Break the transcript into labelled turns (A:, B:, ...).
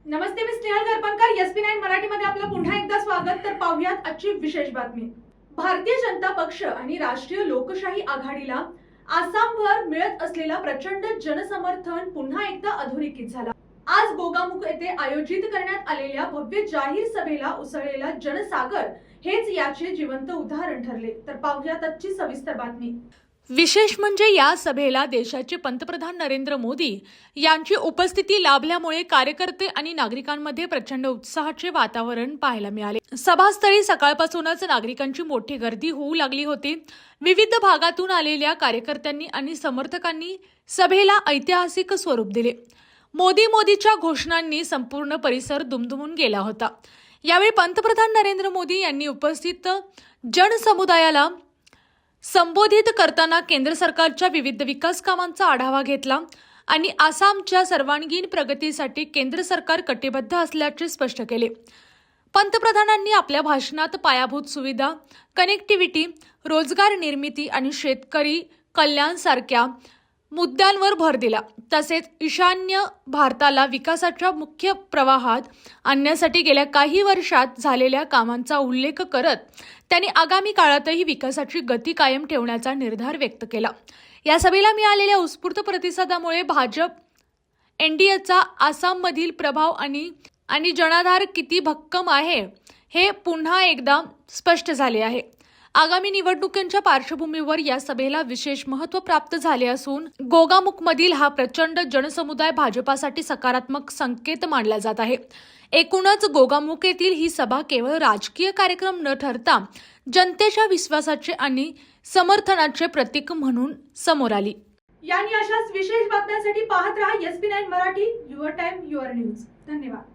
A: नमस्ते, मी Snehal गरपणकर. SP9 मराठीमध्ये आपलं पुन्हा एकदा स्वागत. तर पाहूयात आजची विशेष बातमी. भारतीय जनता पक्ष आणि राष्ट्रीय लोकशाही आघाडीला आसामभर मिळत असलेला प्रचंड जनसमर्थन पुन्हा एकदा अधोरेखित झाला. आज गोगामुख येथे आयोजित करण्यात आलेल्या भव्य जाहीर सभेला उसळलेला जनसागर हेच याचे जिवंत उदाहरण ठरले. तर पाहूयात आजची सविस्तर बातमी.
B: विशेष म्हणजे या सभेला देशाचे पंतप्रधान नरेंद्र मोदी यांची उपस्थिती लाभल्यामुळे कार्यकर्ते आणि नागरिकांमध्ये प्रचंड उत्साहाचे वातावरण पाहायला मिळाले. सभास्थळी सकाळपासूनच नागरिकांची मोठी गर्दी होऊ लागली होती. विविध भागातून आलेल्या कार्यकर्त्यांनी आणि समर्थकांनी सभेला ऐतिहासिक स्वरूप दिले. मोदीच्या घोषणांनी संपूर्ण परिसर दुमदुमून गेला होता. यावेळी पंतप्रधान नरेंद्र मोदी यांनी उपस्थित जनसमुदायाला संबोधित करताना केंद्र सरकारच्या विविध विकास कामांचा आढावा घेतला आणि आसामच्या सर्वांगीण प्रगतीसाठी केंद्र सरकार कटिबद्ध असल्याचे स्पष्ट केले. पंतप्रधानांनी आपल्या भाषणात पायाभूत सुविधा, कनेक्टिव्हिटी, रोजगार निर्मिती आणि शेतकरी कल्याण सारख्या मुद्द्यांवर भर दिला. तसेच ईशान्य भारताला विकासाच्या मुख्य प्रवाहात आणण्यासाठी गेल्या काही वर्षात झालेल्या कामांचा उल्लेख करत त्यांनी आगामी काळातही विकासाची गती कायम ठेवण्याचा निर्धार व्यक्त केला. या सभेला मिळालेल्या उत्स्फूर्त प्रतिसादामुळे भाजप NDAचा आसाममधील प्रभाव आणि जनाधार किती भक्कम आहे हे पुन्हा एकदा स्पष्ट झाले आहे. आगामी निवडणुकांच्या पार्श्वभूमीवर या सभेला विशेष महत्त्व प्राप्त झाले असून गोगामुखमधील हा प्रचंड जनसमुदाय भाजपासाठी सकारात्मक संकेत मानला जात आहे. एकूणच गोगामुख येथील ही सभा केवळ राजकीय कार्यक्रम न ठरता जनतेच्या विश्वासाचे आणि समर्थनाचे प्रतीक म्हणून समोर आली.
A: यानी अशाच विशेष बातम्यांसाठी पाहत रहा SP9 Marathi. Your time your news. धन्यवाद.